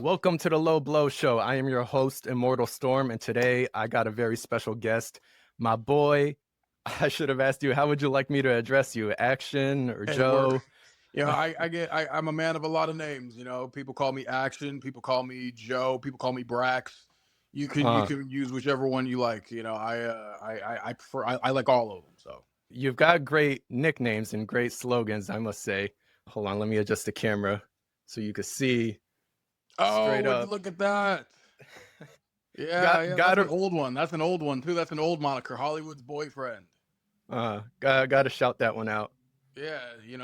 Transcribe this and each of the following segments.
Welcome to the Low Blow Show. I am your host, Immortal Storm, and today I got a very special guest, my boy. I should have asked you, how would you like me to address you? Action or Hey, work. Joe? I'm a man of a lot of names. People call me Action. People call me Joe. People call me Brax. You Uh, can use whichever one you like. I prefer. I like all of them. So. you've got great nicknames and great slogans, I must say. Hold on, let me adjust the camera so you can see Oh, straight would you up. look at that? Yeah, Got yeah. That's got an to old one. That's an old one too. That's an old moniker. Hollywood's boyfriend. got to shout that one out. Yeah,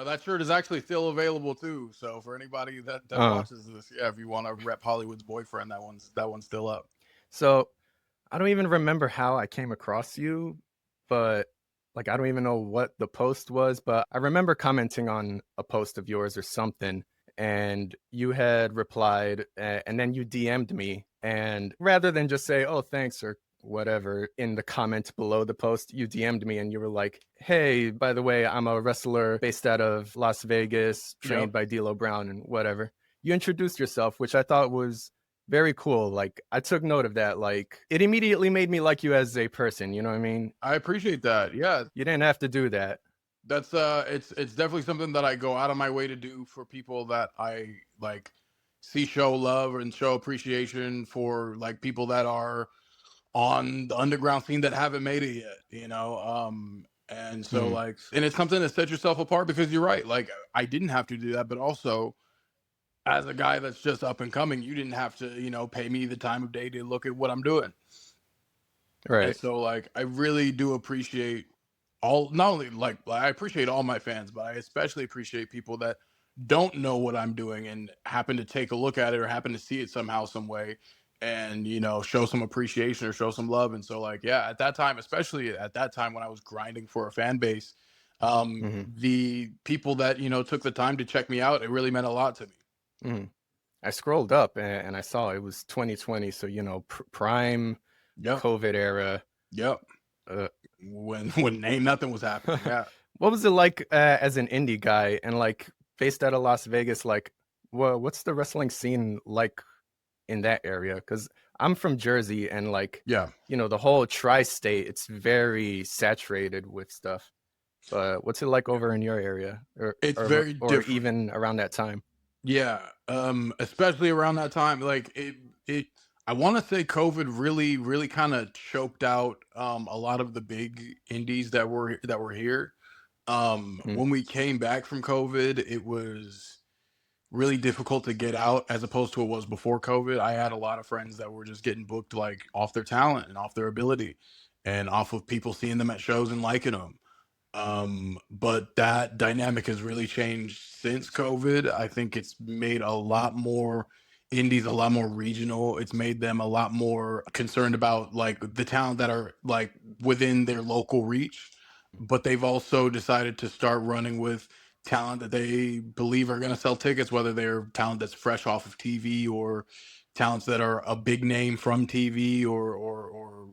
that shirt is actually still available too. So for anybody that Uh, watches this, yeah, if you want to rep Hollywood's boyfriend, that one's still up. so I don't even remember how I came across you, but like I don't even know what the post was, but I remember commenting on a post of yours or something, and you had replied, and then you DM'd me, and rather than just say, "Oh, thanks" or whatever in the comment below the post, you DM'd me and you were like, "Hey, by the way, I'm a wrestler based out of Las Vegas, trained Yep. by DLo Brown and whatever." You introduced yourself, which I thought was very cool. Like I took note of that. Like it immediately made me like you as a person. You know what I mean? I appreciate that. Yeah, You didn't have to do that. that's it's definitely something that I go out of my way to do for people that I like see show love and show appreciation for, like, people that are on the underground scene that haven't made it yet. And so, Hmm. like, and it's something to set yourself apart, because you're right, like, I didn't have to do that, but also, as a guy that's just up and coming, you didn't have to, pay me the time of day to look at what I'm doing. And Right. so, like, I really do appreciate all, not only like I appreciate all my fans, but I especially appreciate people that don't know what I'm doing and happen to take a look at it or happen to see it somehow, some way, and show some appreciation or show some love. And so, like, yeah, at that time, especially at that time when I was grinding for a fan base, Hmm. the people that took the time to check me out, it really meant a lot to me. Hmm. I scrolled up and I saw it was 2020. So prime Yep. COVID era. Yep. Uh, When ain't nothing was happening. Yeah. what was it like as an indie guy and like based out of Las Vegas? Like, what's the wrestling scene like in that area? Because I'm from Jersey and like Yeah. the whole tri-state, it's very saturated with stuff. But what's it like over in your area, or It's or very or different. even around that time? Yeah, especially around that time, like, it I want to say COVID really, really kind of choked out a lot of the big indies that were here. Mm, When we came back from COVID, it was really difficult to get out, as opposed to it was before COVID. I had a lot of friends that were just getting booked, like, off their talent and off their ability and off of people seeing them at shows and liking them. But that dynamic has really changed since COVID. I think it's made a lot more indies a lot more regional. It's made them a lot more concerned about, like, the talent that are, like, within their local reach. But they've also decided to start running with talent that they believe are going to sell tickets, whether they're talent that's fresh off of TV or talents that are a big name from TV, or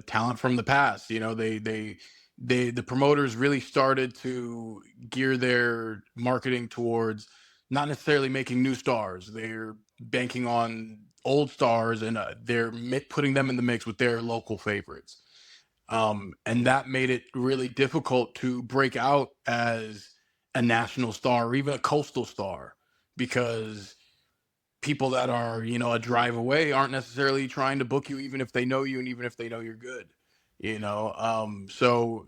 talent from the past. The promoters really started to gear their marketing towards not necessarily making new stars. They're banking on old stars, and they're putting them in the mix with their local favorites. And that made it really difficult to break out as a national star or even a coastal star, because people that are, a drive away aren't necessarily trying to book you, even if they know you and even if they know you're good. So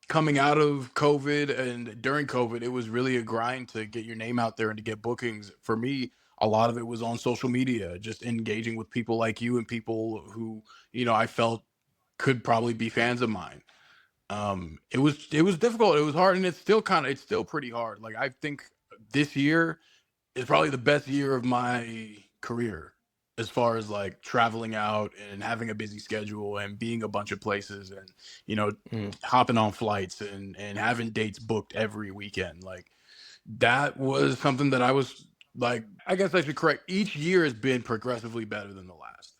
coming out of COVID and during COVID, it was really a grind to get your name out there and to get bookings. For me, a lot of it was on social media, just engaging with people like you and people who, I felt could probably be fans of mine. It was difficult. It was hard, and it's still pretty hard. Like, I think this year is probably the best year of my career, as far as, like, traveling out and having a busy schedule and being a bunch of places, and you know mm. hopping on flights and having dates booked every weekend. Like, that was something that I was, like, I guess I should correct, each year has been progressively better than the last.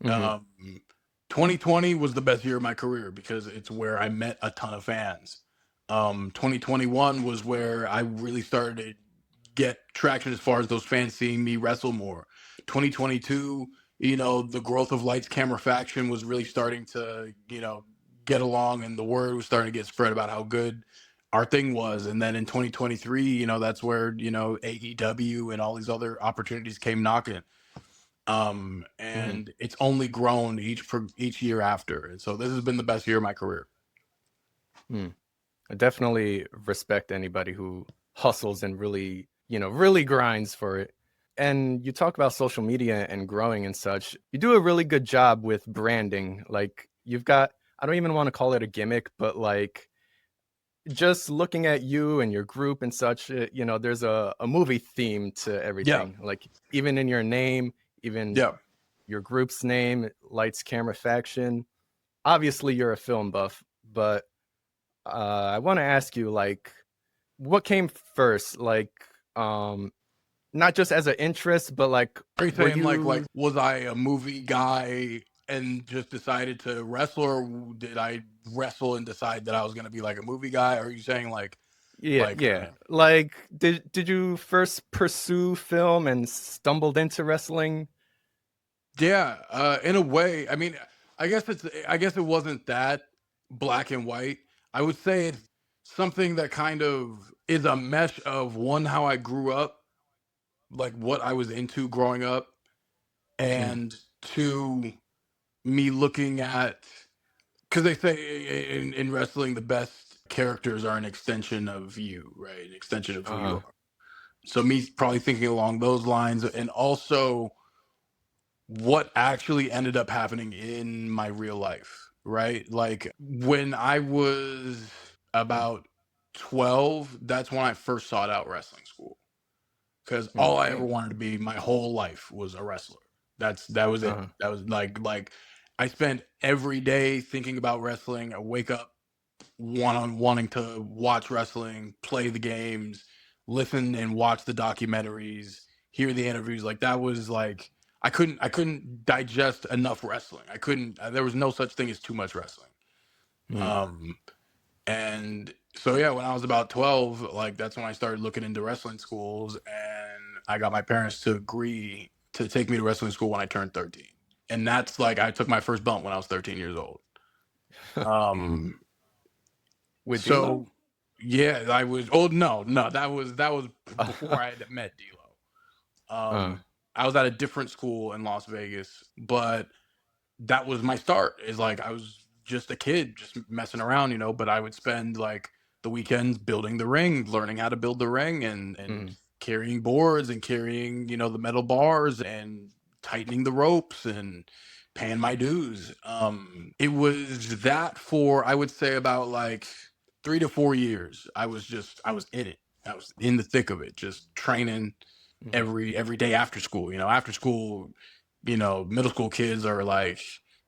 Hmm. um 2020 was the best year of my career because it's where I met a ton of fans. 2021 was where I really started get traction as far as those fans seeing me wrestle more. 2022, you know, the growth of Lights Camera Faction was really starting to, you know, get along, and the word was starting to get spread about how good our thing was. And then in 2023, you know, that's where, you know, AEW and all these other opportunities came knocking. Mhm. And it's only grown each year after. And so this has been the best year of my career. Mm. I definitely respect anybody who hustles and really, really grinds for it. And you talk about social media and growing and such. You do a really good job with branding. Like you've got, I don't even want to call it a gimmick, but like just looking at you and your group and such, there's a movie theme to Yeah. everything. Like even in your name, even Yeah. your group's name, Lights Camera Faction. Obviously, you're a film buff, but I want to ask you, like, what came first? Like, not just as an interest, but like, Are you were saying you? was I a movie guy and just decided to wrestle, or did I wrestle and decide that I was gonna be like a movie guy? Or are you saying Yeah, like yeah. Like, did you first pursue film and stumbled into wrestling? yeah, in a way. I mean, I guess it wasn't that black and white. I would say it's something that kind of is a mesh of one, how I grew up, like what I was into growing up, Mm, and two, me looking at, because they say in wrestling the best characters are an extension of you, right? An extension of who you uh, are. So me probably thinking along those lines, and also what actually ended up happening in my real life, right? Like when I was about 12, that's when I first sought out wrestling school, because all I ever okay. wanted to be my whole life was a wrestler. That was it. Uh, That was like I spent every day thinking about wrestling. I wake up wanting to watch wrestling, play the games, listen and watch the documentaries, hear the interviews. Like that was like I couldn't digest enough wrestling. I couldn't. There was no such thing as too much wrestling. mm, Um, and so yeah, when I was about 12, like that's when I started looking into wrestling schools, and I got my parents to agree to take me to wrestling school when I turned 13. And that's like I took my first bump when I was 13 years old. Um, with DLo? So yeah, I was. Oh no, that was before I had met DLo. Uh, I was at a different school in Las Vegas, but that was my start. Is like I was just a kid, just messing around, you know. But I would spend like the weekends building the ring, learning how to build the ring, and mm, carrying boards and carrying, you know, the metal bars and tightening the ropes and paying my dues. It was that for, I would say, about like 3 to 4 years. I was in it. I was in the thick of it, just training mm, every day after school. You know, after school, you know, middle school kids are like,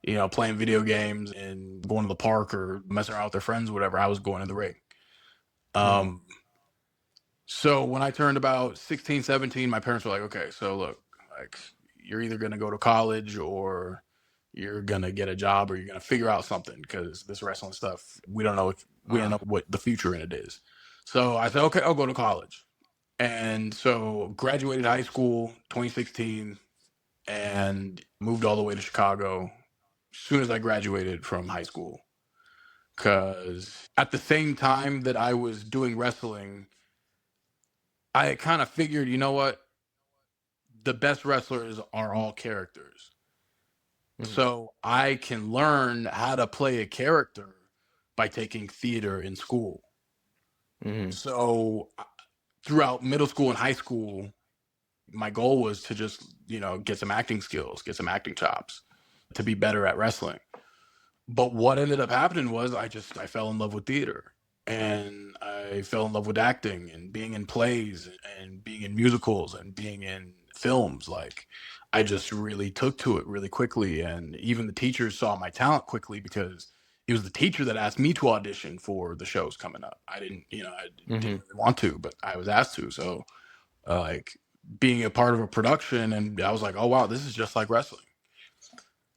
you know, playing video games and going to the park or messing around with their friends or whatever. I was going to the ring. mm, Um, so when I turned about 16, 17, my parents were like, okay, so look, like you're either going to go to college or you're going to get a job or you're going to figure out something, because this wrestling stuff, we don't uh, know what the future in it is. So I said, okay, I'll go to college. And so graduated high school 2016 and moved all the way to Chicago as soon as I graduated from high school. Because at the same time that I was doing wrestling, I kind of figured, you know what? The best wrestlers are all characters. mm, So I can learn how to play a character by taking theater in school. mm, So throughout middle school and high school, my goal was to just, you know, get some acting skills, get some acting chops to be better at wrestling. But what ended up happening was I fell in love with theater, and I fell in love with acting and being in plays and being in musicals and being in films. Like I just really took to it really quickly, and even the teachers saw my talent quickly, because it was the teacher that asked me to audition for the shows coming up. I didn't, you know, I didn't mm, really want to, but I was asked to. So like being a part of a production, and I was like, oh wow, this is just like wrestling.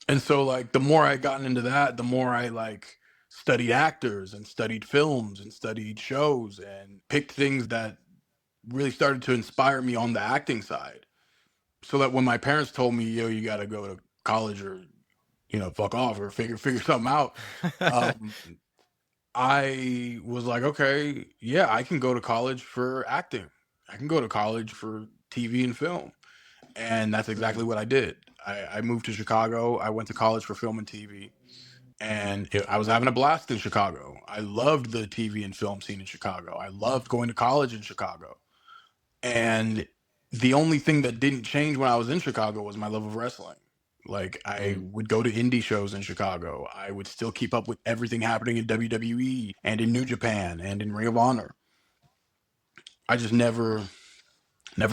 And so like the more I gotten into that, the more I like studied actors and studied films and studied shows and picked things that really started to inspire me on the acting side. So that when my parents told me, yo, you got to go to college or, fuck off or figure something out. Um, I was like, okay, yeah, I can go to college for acting. I can go to college for TV and film. And that's exactly Mhm, what I did. I moved to Chicago. I went to college for film and TV. I was having a blast in Chicago. I loved the TV and film scene in Chicago. I loved going to college in Chicago. And the only thing that didn't change when I was in Chicago was my love of wrestling. Like I mhm, would go to indie shows in Chicago. I would still keep up with everything happening in WWE and in New Japan and in Ring of Honor. I just never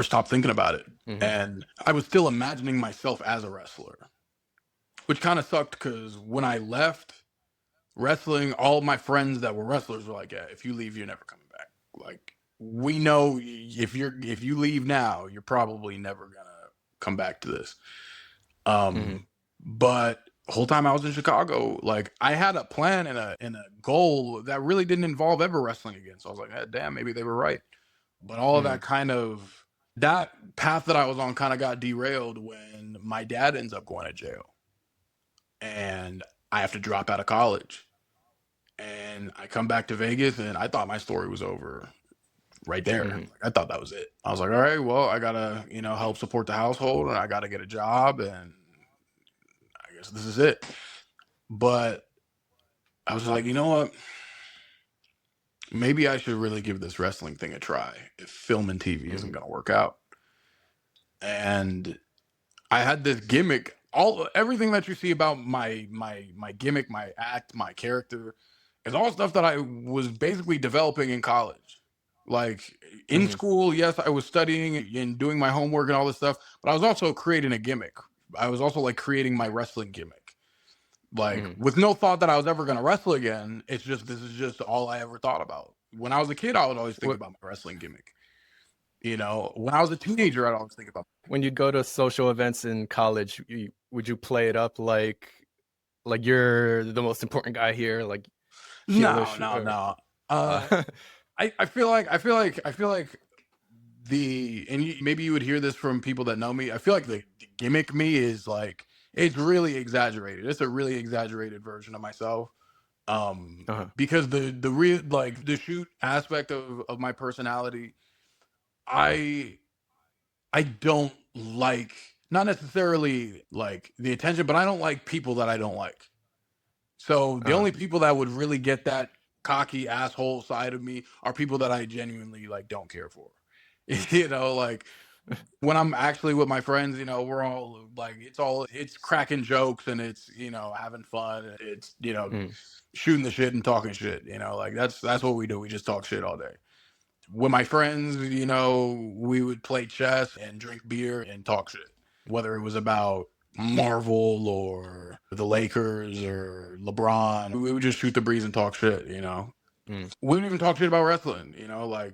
stopped thinking about it. mhm, And I was still imagining myself as a wrestler, which kind of sucked because when I left wrestling, all my friends that were wrestlers were like, "Yeah, if you leave, you're never coming back. Like, we know if you leave now, you're probably never gonna come back to this." mhm, But the whole time I was in Chicago, like I had a plan and a goal that really didn't involve ever wrestling again. So I was like, hey, damn, maybe they were right. But all of mhm, that path that I was on kind of got derailed when my dad ends up going to jail and I have to drop out of college. And I come back to Vegas and I thought my story was over right there. mhm. Like, I thought that was it. I was like, all right, well, I gotta, help support the household and I gotta get a job and I guess this is it. But I was like, you know what? Maybe I should really give this wrestling thing a try if film and TV isn't Mhm, gonna work out. And I had this gimmick. Everything that you see about my gimmick, my act, my character is all stuff that I was basically developing in college. Like in mhm, school, yes, I was studying and doing my homework and all this stuff, but I was also creating a gimmick. I was also like creating my wrestling gimmick. Like mhm. with no thought that I was ever gonna wrestle again. It's just this is just all I ever thought about. When I was a kid, I would always think What about my wrestling gimmick. When I was a teenager, I'd always think about. when you go to social events in college, would you play it up like you're the most important guy here, like No, heelish no, or no. Uh, I feel like maybe you would hear this from people that know me. I feel like the gimmick me is like it's really exaggerated. It's a really exaggerated version of myself. uh-huh, Because the real like the shoot aspect of my personality, I I don't like not necessarily like the attention, but I don't like people that I don't like. So the uh-huh, only people that would really get that cocky asshole side of me are people that I genuinely like don't care for. Like when I'm actually with my friends, we're all like it's cracking jokes and it's, having fun. It's, mhm, shooting the shit and talking shit, like that's what we do. We just talk shit all day. With my friends, we would play chess and drink beer and talk shit. Whether it was about Marvel or the Lakers or LeBron, we would just shoot the breeze and talk shit. mhm, We don't even talk shit about wrestling.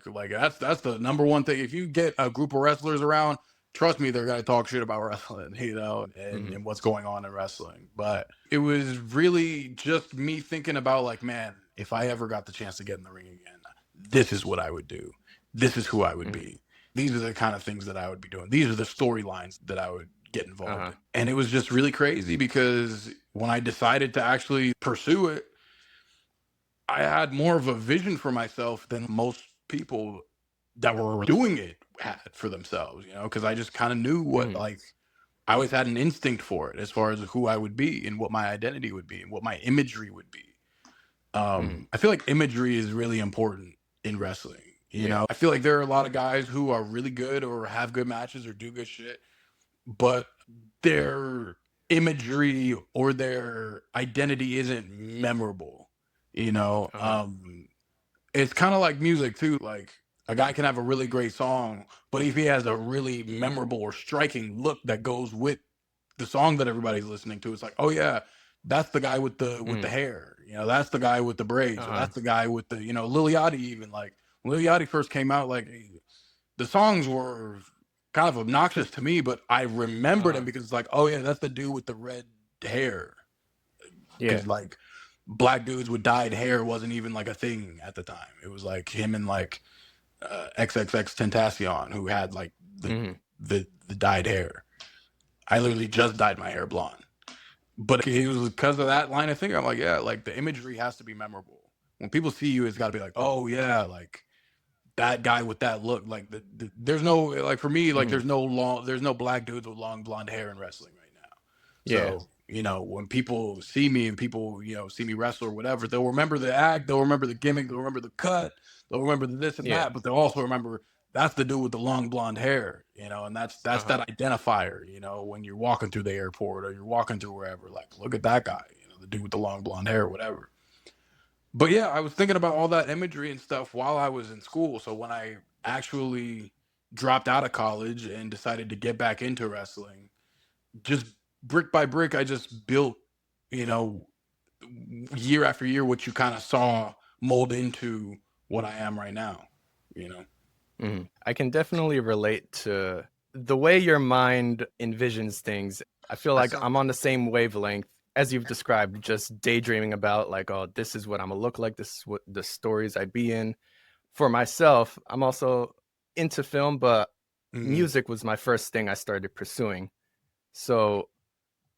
Like that's the number one thing. If you get a group of wrestlers around, trust me, they're gonna talk shit about wrestling, and, mhm, and what's going on in wrestling. But it was really just me thinking about like, man, if I ever got the chance to get in the ring again, this is what I would do. This is who I would mhm, be. These are the kind of things that I would be doing. These are the storylines that I would get involved uh-huh, in. And it was just really crazy because when I decided to actually pursue it, I had more of a vision for myself than most people that were doing it had for themselves, because I just kind of knew what, mhm, like, I always had an instinct for it as far as who I would be and what my identity would be and what my imagery would be. mhm, I feel like imagery is really important in wrestling. yeah, I feel like there are a lot of guys who are really good or have good matches or do good shit, but their imagery or their identity isn't memorable. You know, uh-huh, um, it's kind of like music too. Like a guy can have a really great song, but if he has a really memorable or striking look that goes with the song that everybody's listening to, it's like, oh yeah, that's the guy with the mhm, hair. That's the guy with the braids, or uh-huh, that's the guy with the Lil Yachty. Even like when Lil Yachty first came out, like the songs were kind of obnoxious to me, but I remembered him uh-huh, because it's like, oh yeah, that's the dude with the red hair. yeah, Because like black dudes with dyed hair wasn't even like a thing at the time. It was like him and like XXX Tentacion, who had like Mhm. the dyed hair. I literally just dyed my hair blonde. But it was because of that line of thinking. I'm like, yeah, like the imagery has to be memorable. When people see you, it's got to be like, oh yeah, like that guy with that look. Like there's no like for me, like Mhm. there's no black dudes with long blonde hair in wrestling right now. Yeah. So when people see me and people see me wrestle or whatever, they'll remember the act, they'll remember the gimmick, they'll remember the cut, they'll remember the this and Yeah. that, but they'll also remember that's the dude with the long blonde hair, and that's Uh-huh. that identifier, when you're walking through the airport or you're walking through wherever, like look at that guy, the dude with the long blonde hair or whatever. But yeah, I was thinking about all that imagery and stuff while I was in school. So when I actually dropped out of college and decided to get back into wrestling, just brick by brick, I just built, you know, year after year, what you kind of saw mold into what I am right now, you know? Mhm. I can definitely relate to the way your mind envisions things. I feel I like saw. I'm on the same wavelength as you've described, just daydreaming about like, oh, this is what I'm gonna look like. This is what the stories I'd be in. For myself, I'm also into film, but Mm, music was my first thing I started pursuing. So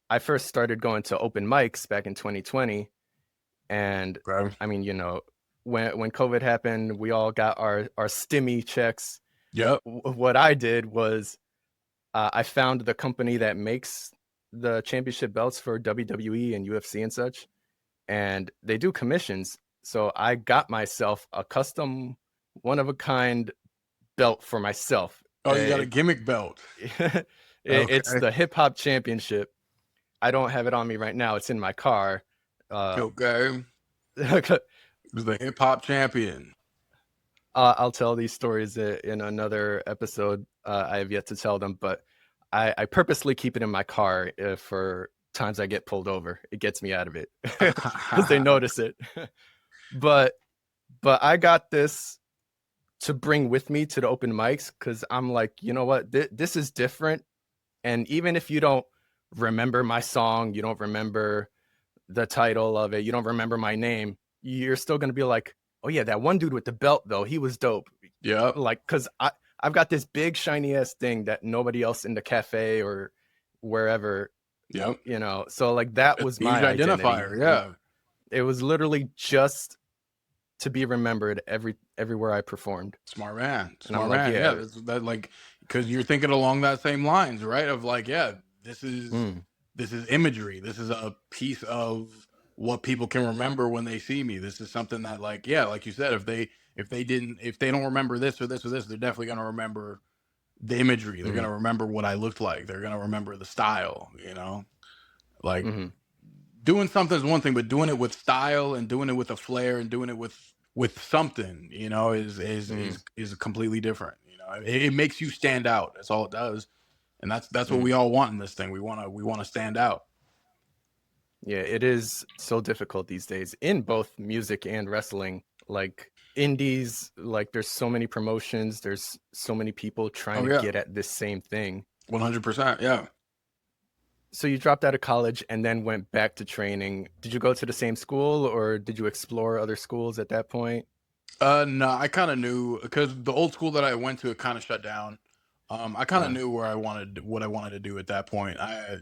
I first started going to open mics back in 2020. And okay. I mean, when COVID happened, we all got our stimmy checks. Yep. What I did was I found the company that makes the championship belts for WWE and UFC and such, and they do commissions. So I got myself a custom, one of a kind belt for myself. Oh, you got a gimmick belt. It's Okay. the HipHop Championship. I don't have it on me right now. It's in my car. Uh, Okay. It was the hip hop champion. I'll tell these stories in another episode. I have yet to tell them, but I purposely keep it in my car for times I get pulled over. It gets me out of it because they notice it. but but I got this to bring with me to the open mics because I'm like, you know what, this is different. And even if you don't remember my song, you don't remember the title of it, you don't remember my name, you're still gonna be like, oh yeah, that one dude with the belt though, he was dope. Yep. Like, cause I've got this big shiny ass thing that nobody else in the cafe or wherever, Yep. So like that It's was a huge my identity, identifier. and Yeah. it was literally just to be remembered everywhere I performed. Smart man. And I'm Smart like, man. Yeah. yeah, That like because you're thinking along that same lines, right? Of like, yeah, mm, this is imagery. This is a piece of what people can remember when they see me. This is something that, like, yeah, like you said, if they don't remember this or this or this, they're definitely gonna remember the imagery. They're mm, gonna remember what I looked like. They're gonna remember the style. Like mm, doing something is one thing, but doing it with style and doing it with a flair and doing it with something, mm, is completely different. It makes you stand out. That's all it does, and that's what mm. we all want in this thing. We want to stand out. Yeah, it is so difficult these days in both music and wrestling. Like indies, like there's so many promotions, there's so many people trying Oh to yeah, get at this same thing. 100%. Yeah. So you dropped out of college and then went back to training. Did you go to the same school or did you explore other schools at that point? No, I kind of knew because the old school that I went to, it kind of shut down. I kind of Uh, knew what I wanted to do at that point. I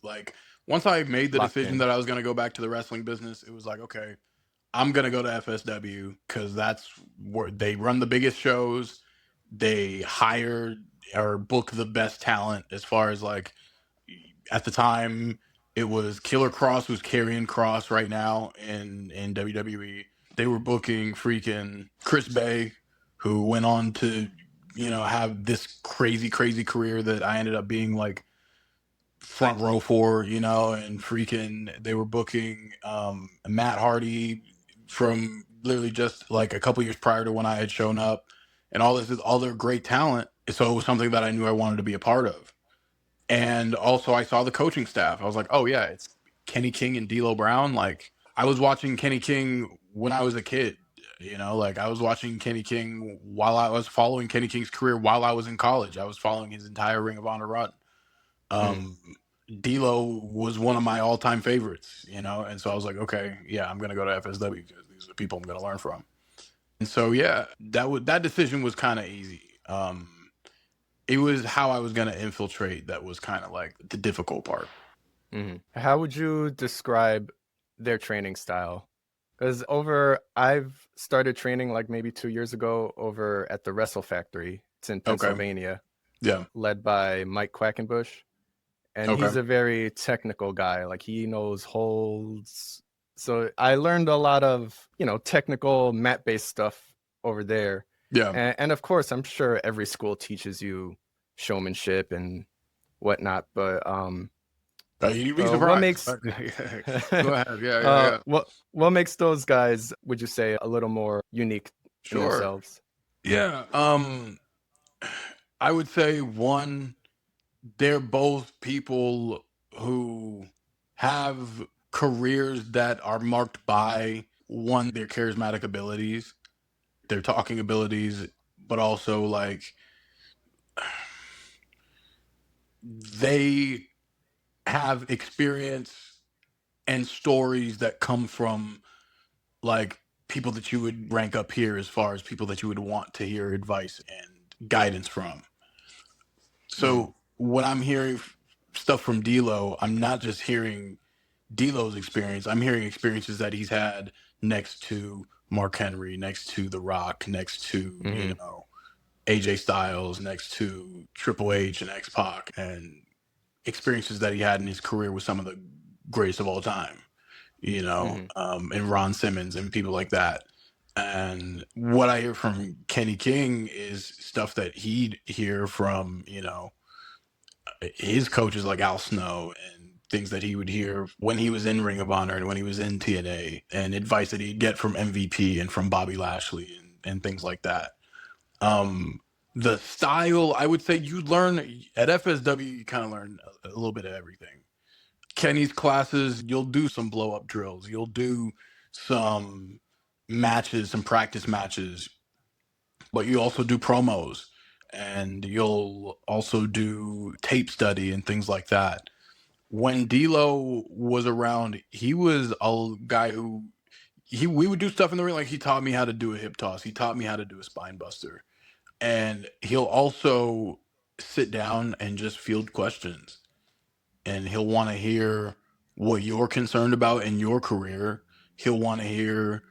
like once I made the Locked decision in. that I was going to go back to the wrestling business, it was like, okay, I'm gonna go to FSW because that's where they run the biggest shows. They hire or book the best talent as far as like at the time it was Killer Cross who's carrying Cross right now in WWE. They were booking freaking Chris Bay, who went on to have this crazy career that I ended up being like front row for, and freaking they were booking Matt Hardy from literally just like a couple years prior to when I had shown up, and all this is all their great talent. So it was something that I knew I wanted to be a part of. And also I saw the coaching staff. I was like, oh yeah, it's Kenny King and DLo Brown. Like I was watching Kenny King when I was a kid. Like I was watching Kenny King while I was following Kenny King's career while I was in college. I was following his entire Ring of Honor run. Mm, um D'Lo was one of my all-time favorites, and so I was like, okay, yeah, I'm gonna go to FSW because these are the people I'm gonna learn from. And so yeah, that decision was kind of easy. It was how I was gonna infiltrate that was kind of like the difficult part. How would you describe their training style? Because I've started training like maybe 2 years ago over at the Wrestle Factory. It's in Okay. Pennsylvania, Yeah. led by Mike Quackenbush. And Okay. he's a very technical guy. Like he knows holds. So I learned a lot of, technical mat-based stuff over there. Yeah. And of course, I'm sure every school teaches you showmanship and whatnot, but You'd be what surprised. makes Go ahead. Yeah. Yeah. Yeah. what makes those guys, would you say, a little more unique in Sure. themselves? Yeah. I would say one, they're both people who have careers that are marked by one, their charismatic abilities, their talking abilities, but also like they have experience and stories that come from like people that you would rank up here as far as people that you would want to hear advice and guidance from. Mm, So when I'm hearing stuff from DLo, I'm not just hearing DLo's experience. I'm hearing experiences that he's had next to Mark Henry, next to The Rock, next to, hmm AJ Styles, next to Triple H and X Pac, and experiences that he had in his career with some of the greatest of all time, hmm and Ron Simmons and people like that. And what I hear from Kenny King is stuff that he'd hear from, his coaches like Al Snow, and things that he would hear when he was in Ring of Honor and when he was in TNA, and advice that he'd get from MVP and from Bobby Lashley and things like that. Um, the style, I would say you learn at FSW, you kind of learn a little bit of everything. Kenny's classes, you'll do some blow up drills, you'll do some matches, some practice matches, but you also do promos, and you'll also do tape study and things like that. When DLo was around, he was a guy who we would do stuff in the ring. Like he taught me how to do a hip toss, he taught me how to do a spine buster, and he'll also sit down and just field questions, and he'll want to hear what you're concerned about in your career. He'll want to hear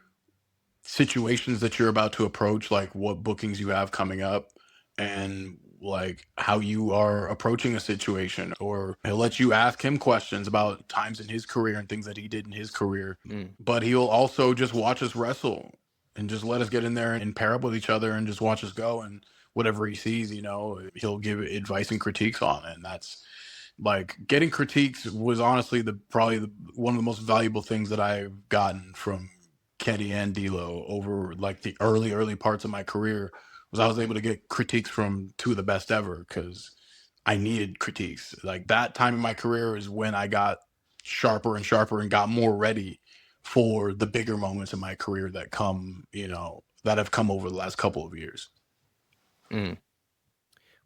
situations that you're about to approach, like what bookings you have coming up, and like how you are approaching a situation. Or he'll let you ask him questions about times in his career and things that he did in his career. mm, But he'll also just watch us wrestle and just let us get in there and pair up with each other and just watch us go. And whatever he sees, he'll give advice and critiques on it. And that's like, getting critiques was honestly one of the most valuable things that I've gotten from Kenny and DLo over like the early parts of my career. Was I was able to get critiques from two of the best ever, because I needed critiques. Like that time in my career is when I got sharper and sharper and got more ready for the bigger moments in my career that have come over the last couple of years. mm.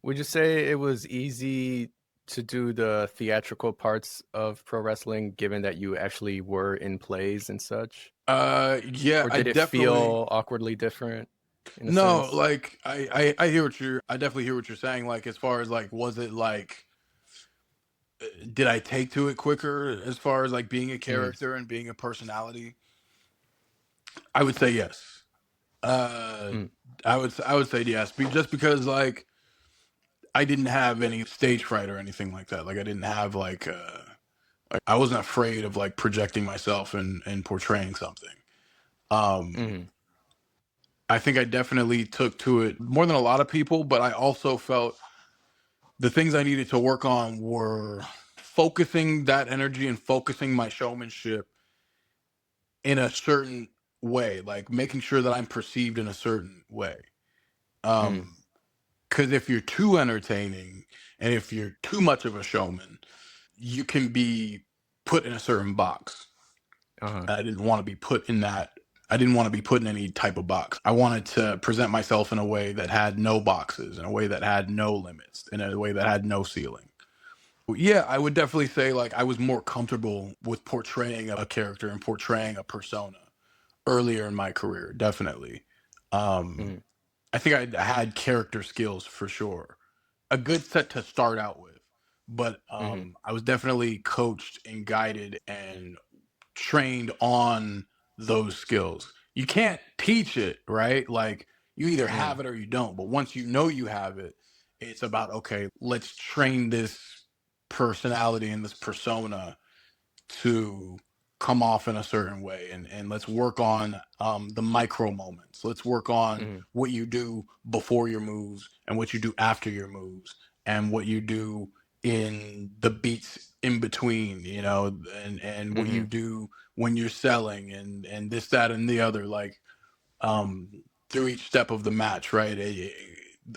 Would you say it was easy to do the theatrical parts of pro wrestling, given that you actually were in plays and such? Yeah, Or I did it definitely feel awkwardly different in a no, sense? like I hear I definitely hear what you're saying. Like as far as like, was it like, did I take to it quicker as far as like being a Mm, character and being a personality? I would say yes. Uh, mm, I would say yes, just because like I didn't have any stage fright or anything like that. Like I didn't have I wasn't afraid of like projecting myself and portraying something. Um, mm, I think I definitely took to it more than a lot of people, but I also felt the things I needed to work on were focusing that energy and focusing my showmanship in a certain way, like making sure that I'm perceived in a certain way. mm, Um, because if you're too entertaining and if you're too much of a showman, you can be put in a certain box. uh-huh, I didn't want to be put in that. I didn't want to be put in any type of box. I wanted to present myself in a way that had no boxes, in a way that had no limits, in a way that had no ceiling. Yeah, I would definitely say like I was more comfortable with portraying a character and portraying a persona earlier in my career, definitely. Um, Mhm. I think I had character skills for sure. A good set to start out with. But Mhm. I was definitely coached and guided and trained on those skills. You can't teach it, right? Like you either Mhm. have it or you don't. But once you know you have it, it's about, okay, let's train this personality and this persona to come off in a certain way, and let's work on the micro moments. Let's work on Mhm. what you do before your moves and what you do after your moves and what you do in the beats in between, and what you Mhm. do when you're selling, and this, that, and the other, like um through each step of the match, right?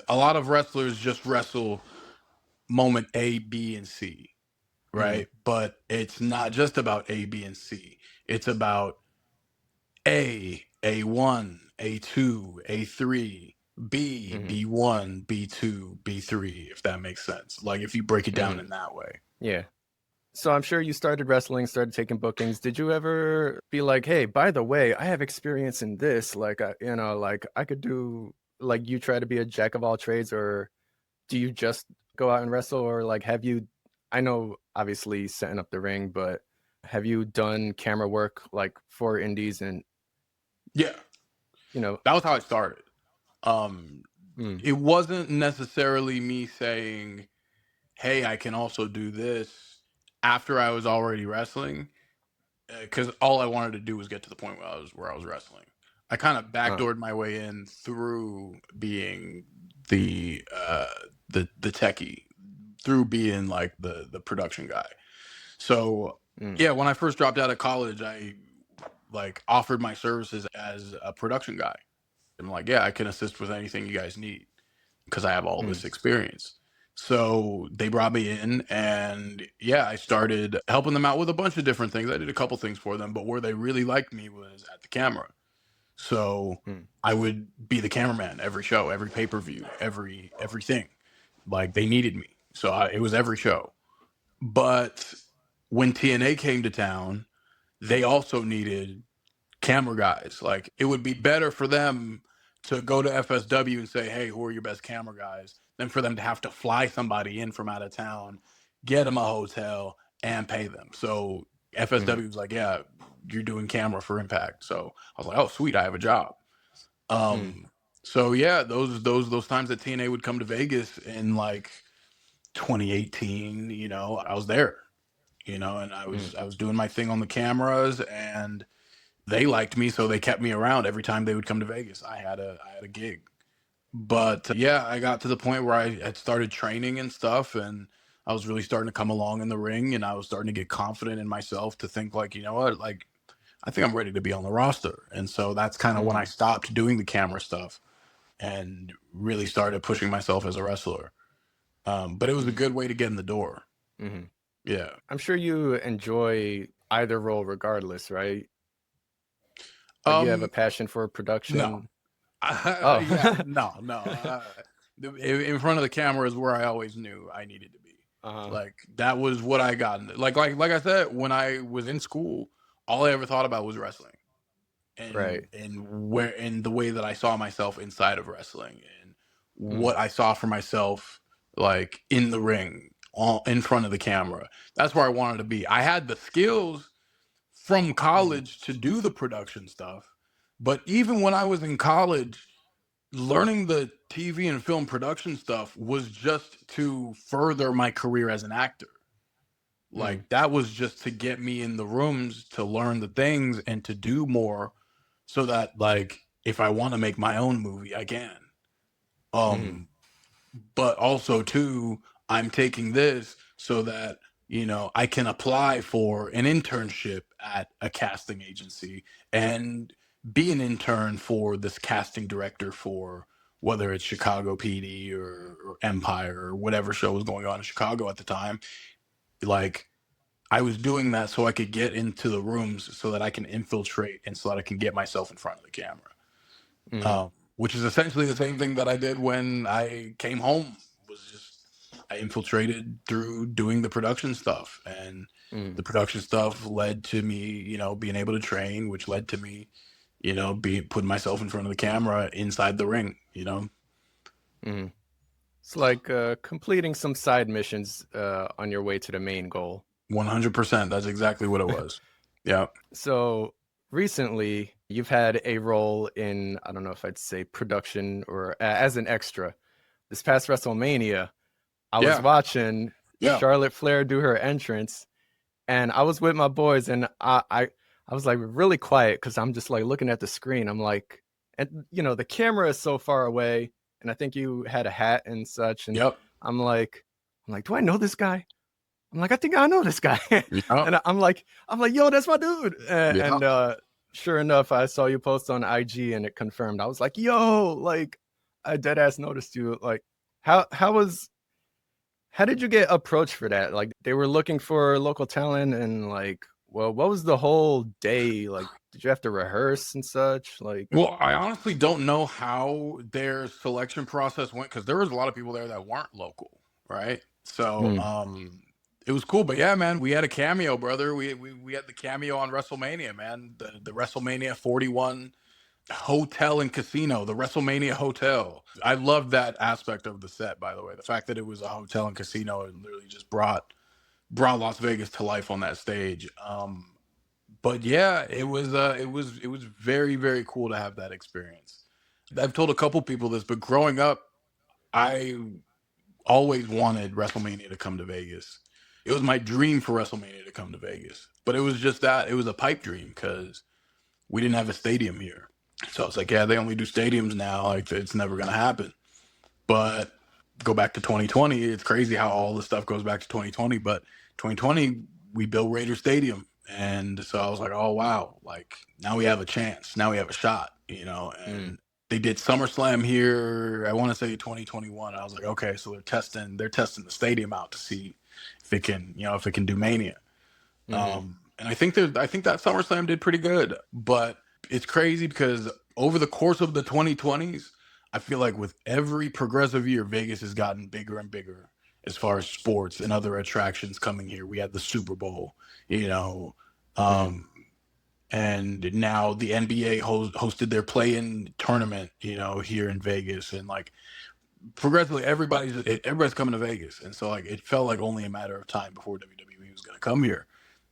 A lot of wrestlers just wrestle moment A, B, and C, Mhm. right? But it's not just about A, B, and C. It's about A, A1, A2, A3, B, Mhm. B1, B2, B3, if that makes sense. Like if you break it down Mhm. in that way. Yeah. So I'm sure you started wrestling, started taking bookings. Did you ever be like, "Hey, by the way, I have experience in this. Like, like I could do." Like, you try to be a jack of all trades, or do you just go out and wrestle, or like have you? I know, obviously, setting up the ring, but have you done camera work like for indies and Yeah, you know? that was how I started. Um, Mm, it wasn't necessarily me saying, hey, I can also do this after I was already wrestling, because all I wanted to do was get to the point where I was wrestling. I kind of uh, backdoored my way in through being the the techie, through being like the production guy. So mm, yeah, when I first dropped out of college, I like offered my services as a production guy. I'm like, yeah, I can assist with anything you guys need because I have all mm, this experience. So they brought me in, and yeah, I started helping them out with a bunch of different things. I did a couple things for them, but where they really liked me was at the camera. So mm, I would be the cameraman every show, every pay per view, everything. Like they needed me, so it was every show. But when TNA came to town, they also needed camera guys. Like it would be better for them to go to FSW and say, "Hey, who are your best camera guys?" than for them to have to fly somebody in from out of town, get them a hotel, and pay them. So mm, FSW was like, "Yeah, you're doing camera for Impact." So I was like, "Oh, sweet, I have a job." mm, Um, so yeah, those times that TNA would come to Vegas in like 2018, I was there, and I mm, was I was doing my thing on the cameras, and they liked me, so they kept me around every time they would come to Vegas. I had a gig. But yeah, I got to the point where I had started training and stuff, and I was really starting to come along in the ring, and I was starting to get confident in myself to think like, you know what, like I think I'm ready to be on the roster. And so that's kind of when I mm, stopped doing the camera stuff and really started pushing myself as a wrestler. But it was a mm, good way to get in the door. mhm. Yeah. I'm sure you enjoy either role regardless, right? Like you have a Um, passion for no. production. Oh. Yeah, no, no. In front of the camera is where I always knew I needed to be. Uh-huh. Like that was what I got. Like I said, when I was in school, all I ever thought about was wrestling, Right. and the way that I saw myself inside of wrestling, and Mm, what I saw for myself, like in the ring, all in front of the camera. That's where I wanted to be. I had the skills from mhm, college to do the production stuff, but even when I was in college, learning the TV and film production stuff was just to further my career as an actor. mm, Like that was just to get me in the rooms to learn the things and to do more so that like if I want to make my own movie, I can. mhm, Um but also too, I'm taking this so that I can apply for an internship at a casting agency and be an intern for this casting director for whether it's Chicago PD or Empire or whatever show was going on in Chicago at the time. Like I was doing that so I could get into the rooms so that I can infiltrate and so that I can get myself in front of the camera, mm, which is essentially the same thing that I did when I came home. Was just I infiltrated through doing the production stuff, and mm, the production stuff led to me, being able to train, which led to me putting myself in front of the camera inside the ring, Mhm. It's like completing some side missions on your way to the main goal. 100%. That's exactly what it was. Yeah. So recently, you've had a role in, I don't know if I'd say production or as an extra. This past WrestleMania, I was Yeah. watching Yeah. Charlotte Flair do her entrance, and I was with my boys, and I was like really quiet because I'm just like looking at the screen. I'm like, and the camera is so far away, and I think you had a hat and such, and Yep. I'm like, do I know this guy? I'm like, I think I know this guy, Yep. and I'm like, yo, that's my dude, and, Yep. sure enough, I saw you post on IG, and it confirmed. I was like, yo, like, I dead ass noticed you. Like, how was how did you get approached for that? Like, they were looking for local talent, and like, well, what was the whole day like? Did you have to rehearse and such? Like, Well, I honestly don't know how their selection process went because there was a lot of people there that weren't local, right? So, mm, it was cool. But yeah, man, we had a cameo, brother. We had the cameo on WrestleMania, man. The WrestleMania 41 hotel and casino, the WrestleMania hotel. I loved that aspect of the set, by the way. The fact that it was a hotel and casino, it literally just brought Las Vegas to life on that stage. But yeah, it was very, very cool to have that experience. I've told a couple people this, but growing up, I always wanted WrestleMania to come to Vegas. It was my dream for WrestleMania to come to Vegas. But it was just that it was a pipe dream because we didn't have a stadium here. So it's like, yeah, they only do stadiums now. Like it's never gonna happen. But go back to 2020. It's crazy how all this stuff goes back to 2020. But 2020, we built Raider Stadium, and so I was like, oh wow, like now we have a chance. Now we have a shot, mm, And they did SummerSlam here. I want to say 2021. I was like, okay, so they're testing the stadium out to see if it can do Mania. mm-hmm, And I think that SummerSlam did pretty good, but it's crazy because over the course of the 2020s, I feel like with every progressive year, Vegas has gotten bigger and bigger as far as sports and other attractions coming here. We had the Super Bowl, you know, mm, um, and now the NBA hosted their play-in tournament, here in Vegas, and like progressively everybody's coming to Vegas, and so like it felt like only a matter of time before WWE was going to come here.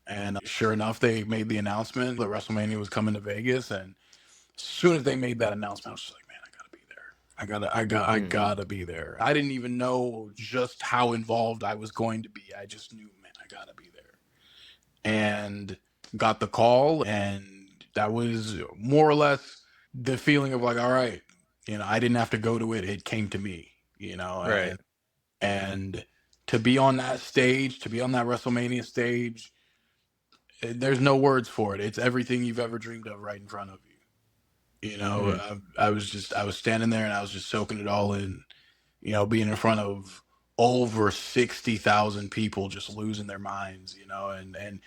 And sure enough, they made the announcement that WrestleMania was coming to Vegas. And as soon as they made that announcement, I was just like, man, I gotta be there. I mm-hmm, gotta be there. I didn't even know just how involved I was going to be. I just knew, man, I gotta be there. And got the call, and that was more or less the feeling of like, all right, I didn't have to go to it. It came to me, right. and to be on that stage, to be on that WrestleMania stage, there's no words for it. It's everything you've ever dreamed of right in front of you. Mm, I was standing there and I was just soaking it all in. Being in front of over 60,000 people just losing their minds. And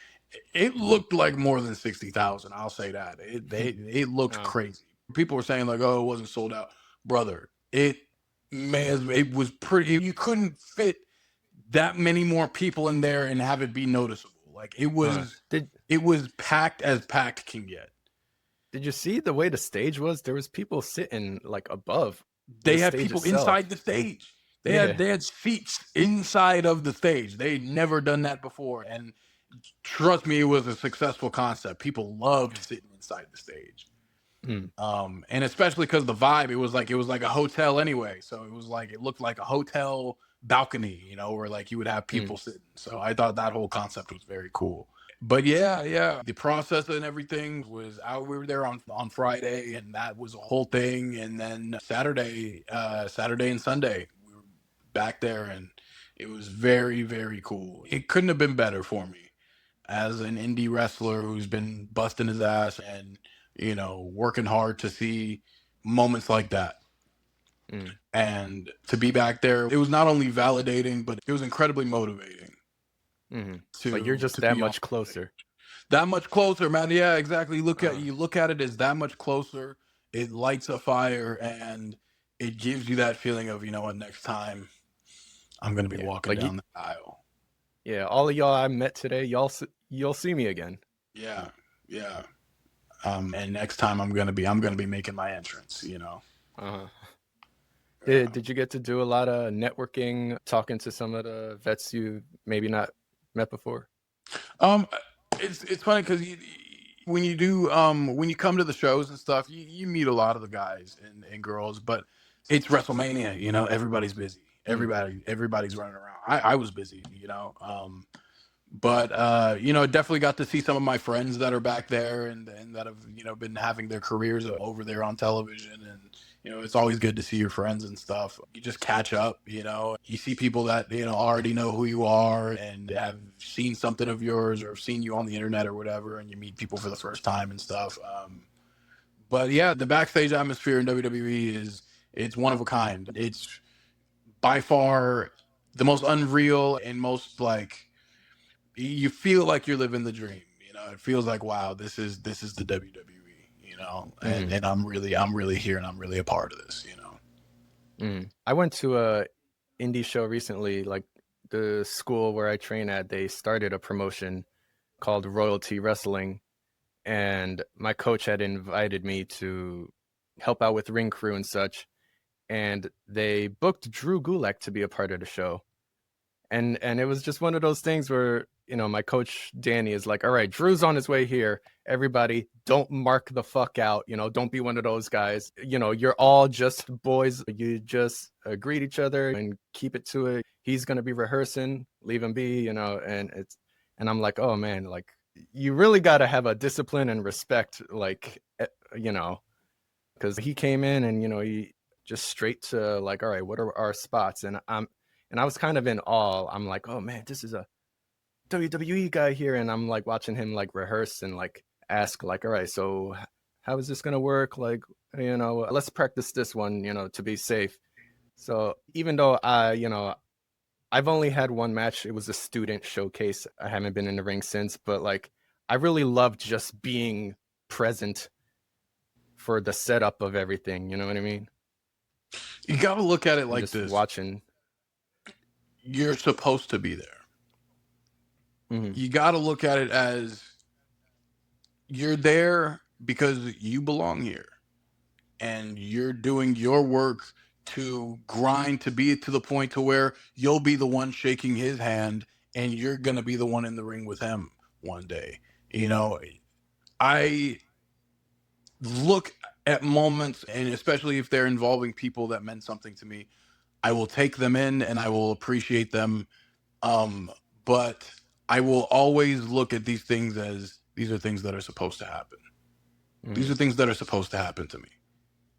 it looked like more than 60,000. I'll say that it looked oh, crazy. People were saying like, oh, it wasn't sold out, brother. It was pretty. You couldn't fit that many more people in there and have it be noticeable. Like it uh, was did it was packed as packed can get. did you see the way the stage was? There was people sitting like above the They had stage people inside itself. the stage. They had Yeah. they had seats inside of the stage. They'd never done that before. And trust me, it was a successful concept. People loved sitting inside the stage. Mm, And especially because the vibe, it was like a hotel anyway. So it looked like a hotel balcony, where like you would have mm, people sitting. So I thought that whole concept was very cool. But yeah, yeah, the process and everything was out. We were there on Friday, and that was a whole thing. And then Saturday and Sunday, we were back there, and it was very, very cool. It couldn't have been better for me as an indie wrestler who's been busting his ass and working hard to see moments like that. mm, And to be back there, it was not only validating, but it was incredibly motivating mm. Like you're to just that be on much closer. that much closer, man. Yeah, exactly. Uh, You look at it as that much closer. It lights a fire, and it gives you that feeling of, what, next time I'm gonna be yeah. walking Like down the aisle. yeah, all of y'all I met today, you'll see me again. Yeah, yeah. And next time I'm gonna be making my entrance, you know. Uh-huh. Yeah. Did you get to do a lot of networking, talking to some of the vets you maybe not met before? Um, it's funny because when you come to the shows and stuff, you meet a lot of the guys and girls, but it's WrestleMania, you know. Everybody's busy. Mm, Everybody's running around. I was busy, you know. But you know, definitely got to see some of my friends that are back there and that have, you know, been having their careers over there on television. And you know, it's always good to see your friends and stuff. You just catch up, you know. You see people that, you know, already know who you are and have seen something of yours or have seen you on the internet or whatever, and you meet people for the first time and stuff. But yeah, the backstage atmosphere in WWE is, it's one of a kind. It's by far the most unreal and most like, you feel like you're living the dream. You know, it feels like, wow, this is the WWE. You know, and mm, and I'm really here and I'm really a part of this. You know. mm. I went to a indie show recently, like the school where I train at, they started a promotion called Royalty Wrestling, and my coach had invited me to help out with ring crew and such, and they booked Drew Gulak to be a part of the show. And it was just one of those things where, you know, my coach Danny is like, all right, Drew's on his way here, everybody don't mark the fuck out, you know, don't be one of those guys, you know, you're all just boys, you just greet each other and keep it to it. He's going to be rehearsing, leave him be, you know. And I'm like, oh man, like you really got to have a discipline and respect, like you know, because he came in and, you know, he just straight to like, all right, what are our spots? And I was kind of in awe. I'm like, oh man, this is a WWE guy here, and I'm like watching him like rehearse and like ask like, all right, so how is this gonna work? Like, you know, let's practice this one, you know, to be safe. So even though you know, I've only had one match, it was a student showcase. I haven't been in the ring since, but like, I really loved just being present for the setup of everything. You know what I mean? You got to look at it And like just this. watching. You're supposed to be there. Mhm. You got to look at it as you're there because you belong here and you're doing your work to grind to be to the point to where you'll be the one shaking his hand and you're going to be the one in the ring with him one day. You know, I look at moments, and especially if they're involving people that meant something to me, I will take them in and I will appreciate them. Um, but I will always look at these things as these are things that are supposed to happen. These Mhm. are things that are supposed to happen to me.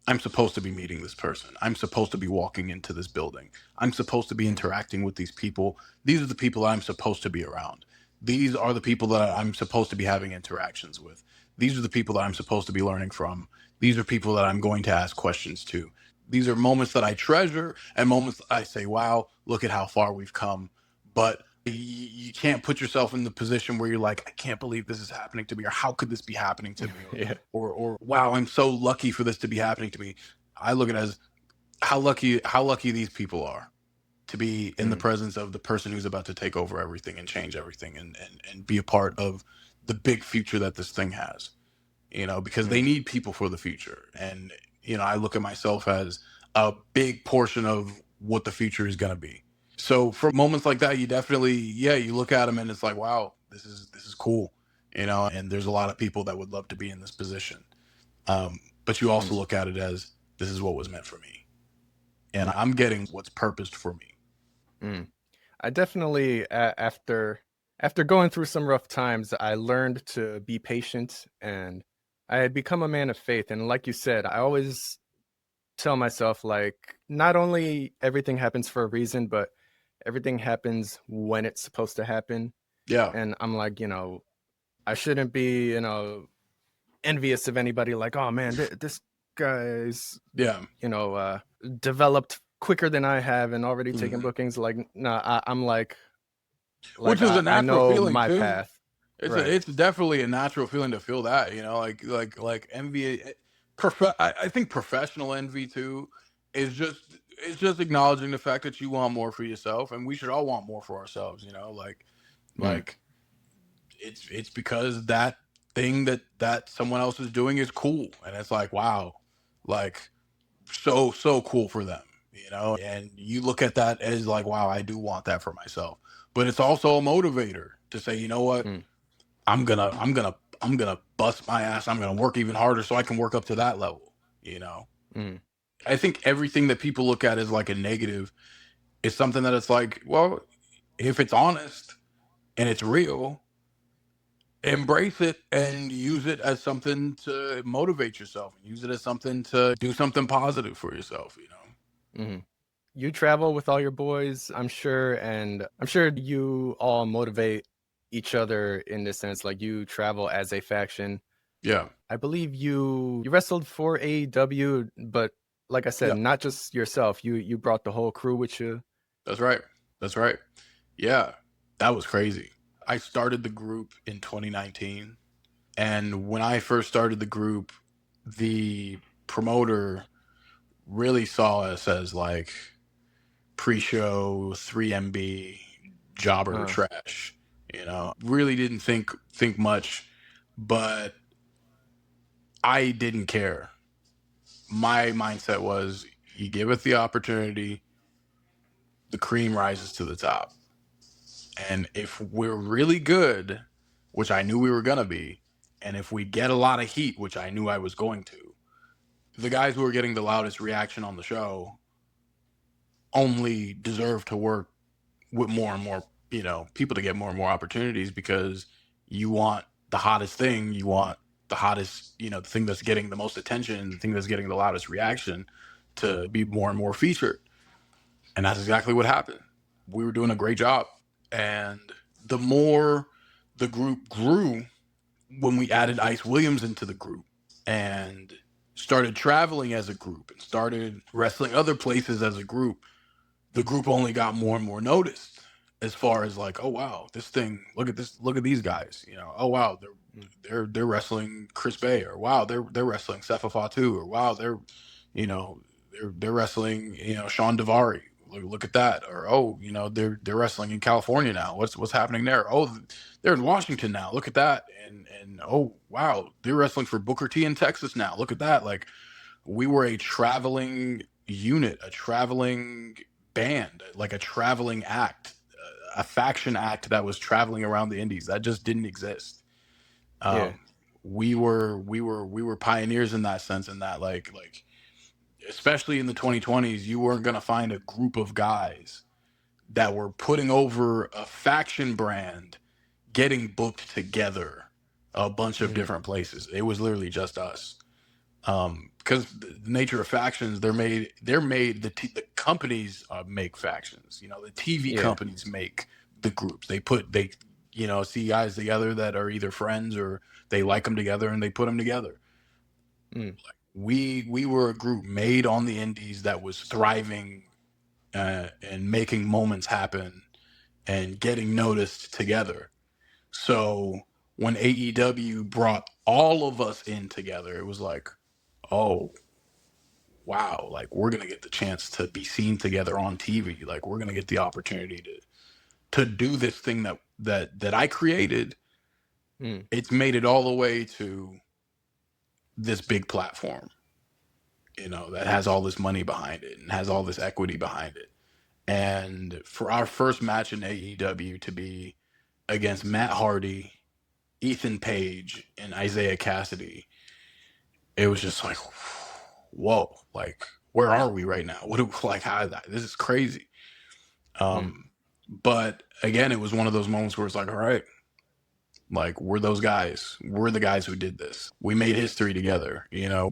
I'm supposed to be meeting this person. I'm supposed to be walking into this building. I'm supposed to be Mhm. interacting with these people. These are the people I'm supposed to be around. These are the people that I'm supposed to be having interactions with. These are the people that I'm supposed to be learning from. These are people that I'm going to ask questions to. These are moments that I treasure and moments that I say, wow, look at how far we've come. But you can't put yourself in the position where you're like, I can't believe this is happening to me, or how could this be happening to me, Yeah. or wow, I'm so lucky for this to be happening to me. I look at it as how lucky these people are to be in the Mhm. presence of the person who's about to take over everything and change everything and be a part of the big future that this thing has. You know, because they Mhm. need people for the future. And you know, I look at myself as a big portion of what the future is going to be. So for moments like that, you definitely, yeah, you look at them and it's like, wow, this is cool, you know. And there's a lot of people that would love to be in this position. But you also Mhm. look at it as this is what was meant for me, and I'm getting what's purposed for me. Mhm. I definitely after going through some rough times, I learned to be patient, and I had become a man of faith. And like you said, I always tell myself like not only everything happens for a reason, but everything happens when it's supposed to happen. Yeah, And I'm like, you know, I shouldn't be, you know, envious of anybody like, oh man, this guy's, yeah. you know, developed quicker than I have and already taking Mhm. bookings. Like, nah, I'm like Which is a I natural know feeling my too. path. It's Right. it's definitely a natural feeling to feel that, you know, like envy. I think professional envy too is just, it's just acknowledging the fact that you want more for yourself, and we should all want more for ourselves. You know, Mm, like it's because that thing that someone else is doing is cool, and it's like, wow, like so cool for them, and you look at that as like, wow, I do want that for myself. But it's also a motivator to say, you know what, Mm, I'm gonna bust my ass, I'm gonna work even harder so I can work up to that level. mm, I think everything that people look at as like a negative is something that it's like, well, if it's honest and it's real, embrace it and use it as something to motivate yourself, and use it as something to do something positive for yourself. mhm. You travel with all your boys, I'm sure, and I'm sure you all motivate each other in this sense, like, you travel as a faction. Yeah. I believe you wrestled for AEW, but like I said, Yeah. not just yourself, you brought the whole crew with you. That's right. That's right. Yeah. That was crazy. I started the group in 2019. And when I first started the group, the promoter really saw us as like pre-show 3MB jobber Uh, trash. Really didn't think much, but I didn't care. My mindset was, you give it the opportunity, the cream rises to the top. And if we're really good, which I knew we were going to be, and if we get a lot of heat, which I knew I was going to, the guys who are getting the loudest reaction on the show only deserve to work with more and more, people to get more and more opportunities, because you want the hottest thing, you want the hottest, the thing that's getting the most attention, the thing that's getting the loudest reaction to be more and more featured. And that's exactly what happened. We were doing a great job. And the more the group grew, when we added Ice Williams into the group and started traveling as a group and started wrestling other places as a group, the group only got more and more noticed, as far as like, oh wow, this thing, look at these guys, oh wow, they're mm, they're wrestling Chris Bay, or wow, they're wrestling Sefa Fatu, or wow, you know they're wrestling, Sean Devari. Look at that. Or, oh, they're wrestling in California now. What's happening there? Oh, they're in Washington now. Look at that. And oh wow, they're wrestling for Booker T in Texas now. Look at that. Like, we were a traveling unit, a traveling band, like a traveling act, a faction act that was traveling around the indies. That just didn't exist. yeah, Um, we were pioneers in that sense, in that like especially in the 2020s, you weren't gonna find a group of guys that were putting over a faction brand, getting booked together a bunch of mhm, different places. It was literally just us. Because the nature of factions, the companies make factions. The TV yeah, companies make the groups. They see guys together that are either friends or they like them together, and they put them together. mm, We were a group made on the indies that was thriving, and making moments happen and getting noticed together. So when AEW brought all of us in together, it was like, oh wow, like, we're gonna get the chance to be seen together on TV. Like, we're gonna get the opportunity to do this thing that I created. mm, It's made it all the way to this big platform, that has all this money behind it and has all this equity behind it. And for our first match in AEW to be against Matt Hardy, Ethan Page, and Isaiah Cassidy, it was just like, whoa, like, where are we right now? What do like how this is crazy. mm, Um, but again, it was one of those moments where it's like, all right, like, we're those guys. We're the guys who did this. We made history together.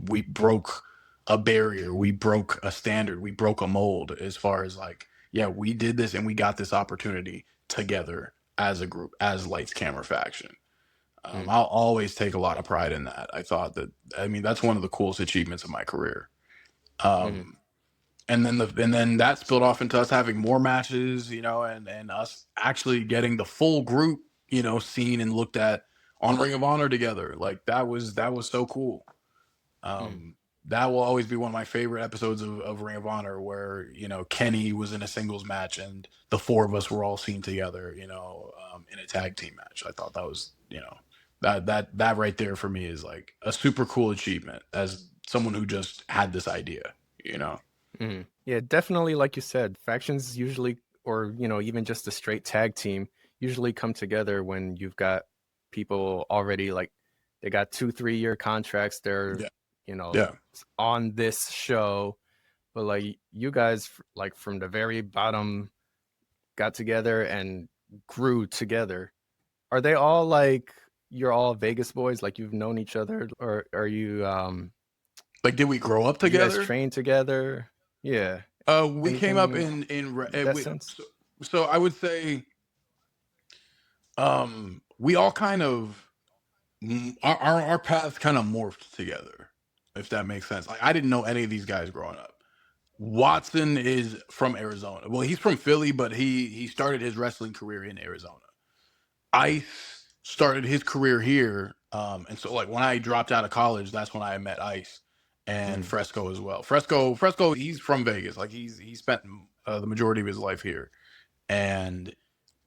We broke a barrier. We broke a standard. We broke a mold, as far as like, yeah, we did this and we got this opportunity together as a group, as Lights Camera Faction. mm, I'll always take a lot of pride in that. I mean, that's one of the coolest achievements of my career. mhm, Um, and then that spilled off into us having more matches, and us actually getting the full group, seen and looked at on Ring of Honor together. Like, that was so cool. mm, That will always be one of my favorite episodes of Ring of Honor, where Kenny was in a singles match and the four of us were all seen together, in a tag team match. I thought that was That right there for me is like a super cool achievement as someone who just had this idea, you know. Mhm. Yeah, definitely. Like you said, factions usually, or even just a straight tag team, usually come together when you've got people already like they got 2 3 year contracts. They're Yeah, you know yeah. on this show, but like you guys, like from the very bottom, got together and grew together. Are they all like you're all Vegas boys? Like you've known each other, or are you Like, did we grow up did you guys together? train together? Yeah. We came up Anything that we, sense? so I would say we all kind of our paths kind of morphed together, if that makes sense. Like I didn't know any of these guys growing up. Watson is from Arizona. Well, he's from Philly, but he started his wrestling career in Arizona. Ice started his career here, and so like when I dropped out of college, that's when I met Ice and Mm, Fresco as well. Fresco, he's from Vegas. Like he spent the majority of his life here, and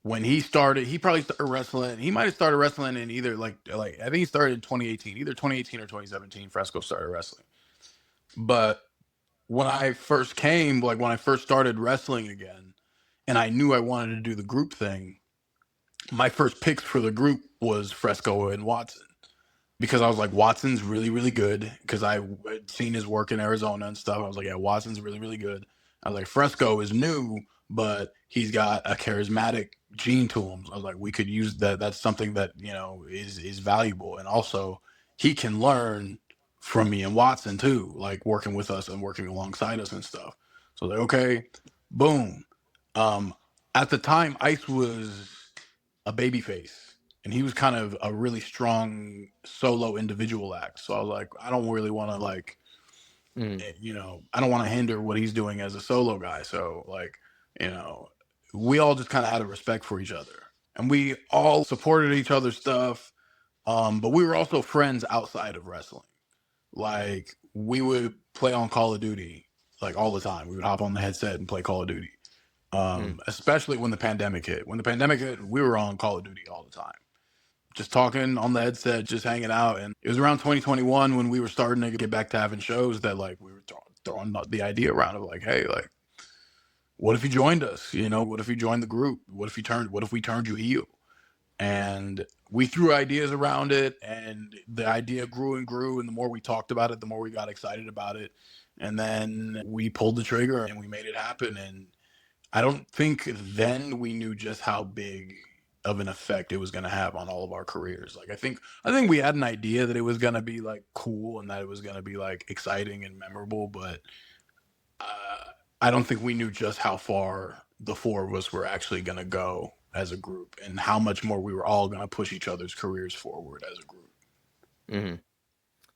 when he started, he probably started wrestling. He might have started wrestling in either like I think he started in 2018, either 2018 or 2017. Fresco started wrestling, but when I first came, like when I first started wrestling again, and I knew I wanted to do the group thing, my first picks for the group was Fresco and Watson because I was like, Watson's really, really good because I had seen his work in Arizona and stuff. I was like, yeah, Watson's really, really good. I was like, Fresco is new, but he's got a charismatic gene to him. I was like, we could use that. That's something that is valuable, and also he can learn from me and Watson too, like working with us and working alongside us and stuff. So like, okay, boom. Um, at the time, Ice was a babyface, and he was kind of a really strong solo individual act. So I was like, I don't really want to mm, I don't want to hinder what he's doing as a solo guy. So like, you know, we all just kind of had a respect for each other, and we all supported each other's stuff. But we were also friends outside of wrestling. Like we would play on Call of Duty like all the time. We would hop on the headset and play Call of Duty. mm, Especially when the pandemic hit. When the pandemic hit, we were on Call of Duty all the time, just talking on the headset, just hanging out. And it was around 2021 when we were starting to get back to having shows that like we were throwing the idea around of like, hey, like, what if you joined us? What if you joined the group? What if we turned you heel? And we threw ideas around it, and the idea grew and grew. And the more we talked about it, the more we got excited about it. And then we pulled the trigger and we made it happen. And I don't think then we knew just how big of an effect it was going to have on all of our careers. Like I think we had an idea that it was going to be like cool and that it was going to be like exciting and memorable, but uh, I don't think we knew just how far the four of us were actually going to go as a group and how much more we were all going to push each other's careers forward as a group. mm.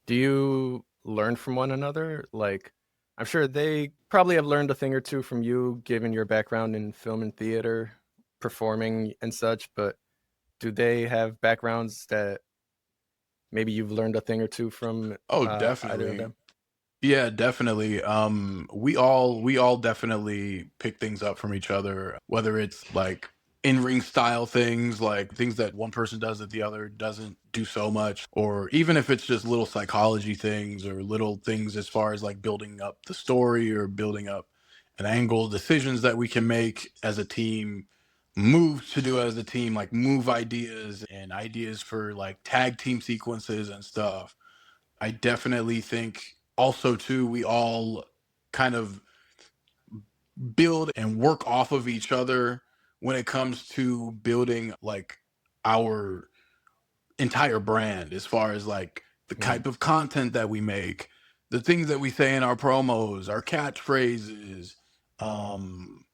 Do you learn from one another? Like, I'm sure they probably have learned a thing or two from you, given your background in film and theater, performing and such. But do they have backgrounds that maybe you've learned a thing or two from Oh, either of definitely. them? Yeah, definitely. We all definitely pick things up from each other, whether it's like in-ring style things, like things that one person does that the other doesn't do so much, or even if it's just little psychology things or little things as far as like building up the story or building up an angle, decisions that we can make as a team, moves to do as a team, like move ideas and ideas for like tag team sequences and stuff. I definitely think also too we all kind of build and work off of each other when it comes to building like our entire brand as far as like the Mm, type of content that we make, the things that we say in our promos, our catchphrases, um,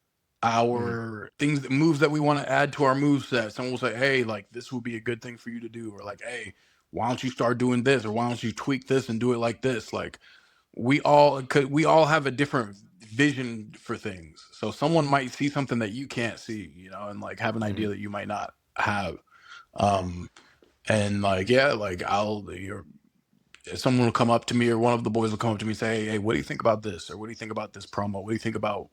mm, our things that moves that we want to add to our move set. Someone will say, hey, like this will be a good thing for you to do, or like, hey, why don't you start doing this, or why don't you tweak this and do it like this? Like we all have a different vision for things. So someone might see something that you can't see, and like have an idea mm, that you might not have. Um, and like, yeah, like someone will come up to me or one of the boys will come up to me and say, hey, what do you think about this? Or what do you think about this promo? What do you think about,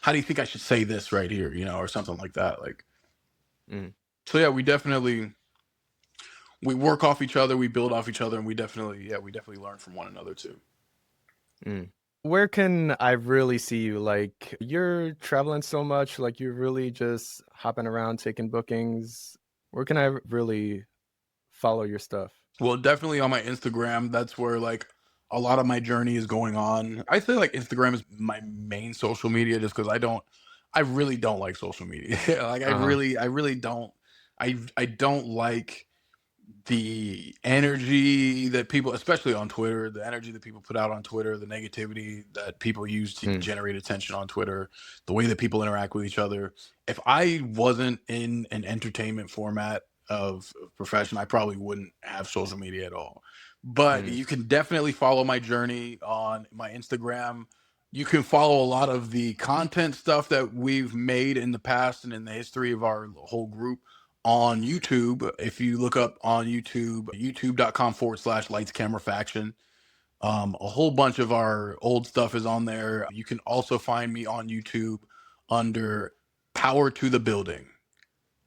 how do you think I should say this right here? Or something like that. Like, mm, so yeah, we work off each other, we build off each other, and we definitely learn from one another too. Mm. Where can I really see you? Like, you're traveling so much, like you're really just hopping around taking bookings. Where can I really follow your stuff? Well, definitely on my Instagram. That's where like a lot of my journey is going on. I say like Instagram is my main social media just because I really don't like social media. Like Uh-huh. I really don't. I don't like the energy that people, especially on Twitter, the energy that people put out on Twitter, the negativity that people use to Mm, generate attention on Twitter, the way that people interact with each other. If I wasn't in an entertainment format of profession, I probably wouldn't have social media at all. But mm, you can definitely follow my journey on my Instagram. You can follow a lot of the content stuff that we've made in the past and in the history of our whole group on YouTube. If you look up on YouTube, youtube.com/lights camera faction, a whole bunch of our old stuff is on there. You can also find me on YouTube under Power to the Building.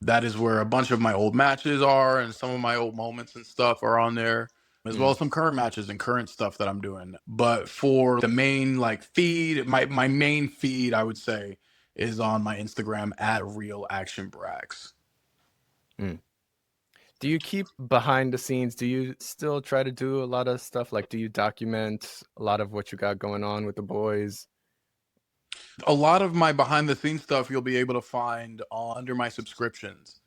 That is where a bunch of my old matches are, and some of my old moments and stuff are on there, as well mm. as some current matches and current stuff that I'm doing. But for the main like feed, my main feed, I would say, is on my Instagram at Real Action Brax. Mm. Do you keep behind the scenes? Do you still try to do a lot of stuff? Like, do you document a lot of what you got going on with the boys? A lot of my behind the scenes stuff you'll be able to find under my subscriptions.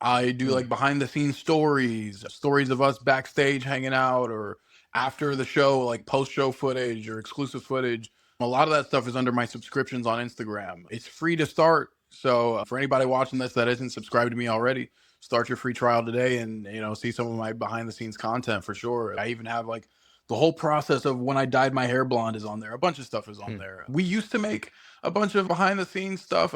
I do Mm, like behind the scenes stories of us backstage hanging out or after the show, like post show footage or exclusive footage. A lot of that stuff is under my subscriptions on Instagram. It's free to start. So for anybody watching this that isn't subscribed to me already, start your free trial today and see some of my behind the scenes content for sure. I even have like the whole process of when I dyed my hair blonde is on there. A bunch of stuff is on mm, there. We used to make a bunch of behind the scenes stuff.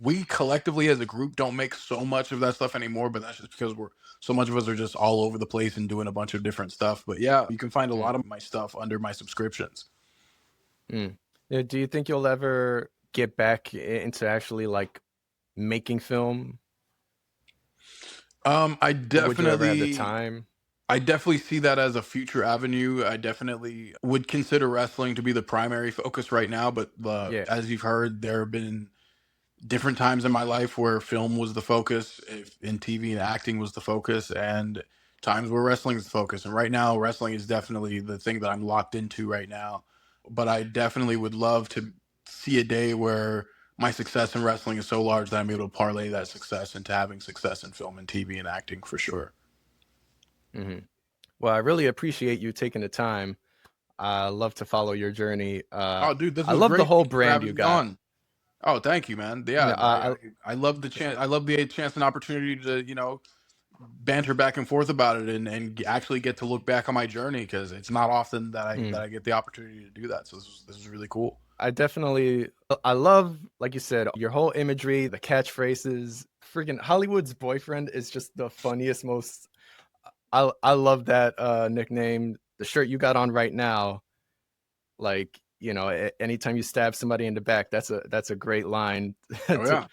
We collectively as a group don't make so much of that stuff anymore, but that's just because we're so much of us are just all over the place and doing a bunch of different stuff. But yeah, you can find a mm, lot of my stuff under my subscriptions. mm. Do you think you'll ever get back into actually like making film? Um, I Or would you ever have the definitely time? I definitely see that as a future avenue. I definitely would consider wrestling to be the primary focus right now, but Yeah. as you've heard, there have been different times in my life where film was the focus, if in TV and acting was the focus, and times where wrestling is the focus. And right now, wrestling is definitely the thing that I'm locked into right now. But I definitely would love to see a day where my success in wrestling is so large that I'm able to parlay that success into having success in film and TV and acting for sure. Hmm. Well, I really appreciate you taking the time. I love to follow your journey. Oh, dude, this I was love the great. whole Thank you for brand you having me got. on. Oh, thank you, man. You know, Yeah, I love the chance. I love the chance and opportunity to banter back and forth about it and actually get to look back on my journey because it's not often that mm, I get the opportunity to do that. So this is really cool. I definitely, I love, like you said, your whole imagery, the catchphrases. Freaking Hollywood's boyfriend is just the funniest, most. I love that nickname. The shirt you got on right now, like anytime you stab somebody in the back, that's a great line. Oh to, yeah,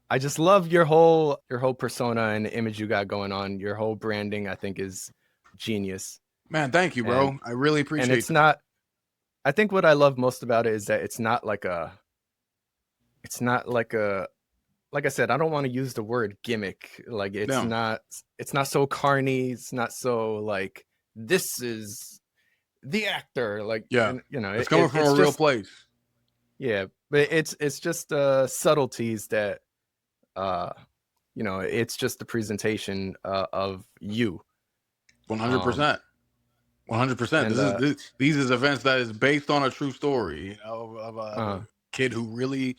I just love your whole persona and the image you got going on. Your whole branding, I think, is genius. man. Thank you, And bro. I really and appreciate it's that. not. I think what I love most about it is that it's not like a. It's not like a. Like I said, I don't want to use the word gimmick. Like it's No, not. It's not so carny. It's not so like this is the actor. Like yeah, and it's coming from it's a real just place. yeah. But it's just subtleties that uh it's just the presentation of you. 100%. Um 100%. and These is events that is based on a true story, of a uh kid who really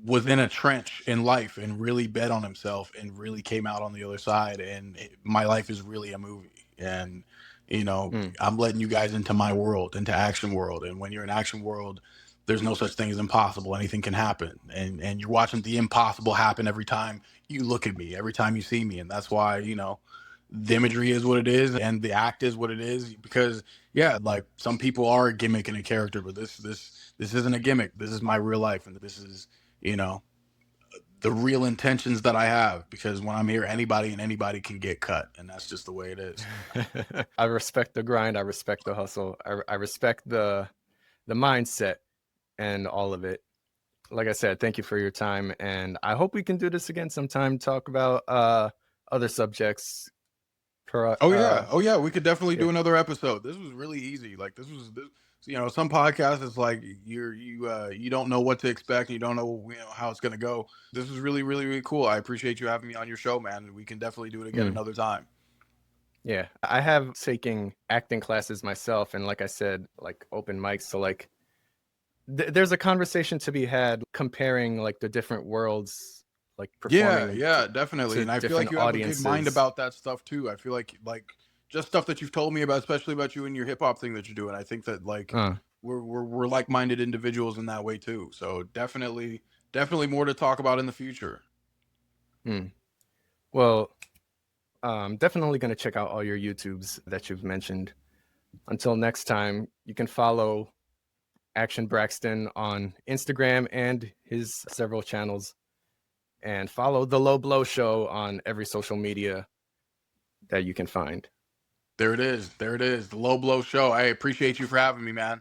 was in a trench in life and really bet on himself and really came out on the other side. And my life is really a movie. And mm, I'm letting you guys into my world, into action world. And when you're in action world, there's no such thing as impossible. Anything can happen. And you're watching the impossible happen every time you look at me, every time you see me. And that's why, the imagery is what it is and the act is what it is because yeah, like some people are a gimmick and a character, but this isn't a gimmick. This is my real life and this is you know the real intentions that I have, because when I'm here, anybody and anybody can get cut, and that's just the way it is. I respect the grind. I respect the hustle. I respect the mindset and all of it. Like I said, thank you for your time, and I hope we can do this again sometime. Talk about other subjects. Oh yeah, we could definitely Yeah. do another episode. This was really easy. Like this, you know, some podcasts it's like you don't know what to expect, and you don't know, you know, how it's gonna go. This was really cool. I appreciate you having me on your show, man. And we can definitely do it again Mm, another time. yeah. I have taking acting classes myself, and like I said, like open mics. So like, there's a conversation to be had comparing like the different worlds, like Yeah, performing yeah, definitely. to And I feel like different you have a good mind audiences. about that stuff too. I feel like just stuff that you've told me about, especially about you and your hip hop thing that you're doing. I think that like Uh, we're like minded individuals in that way too. So definitely more to talk about in the future. mm. Well, definitely going to check out all your YouTubes that you've mentioned. Until next time, you can follow Action Braxton on Instagram and his several channels, and follow the Low Blow Show on every social media that you can find. There it is. There it is. The Low Blow Show. I appreciate you for having me, man.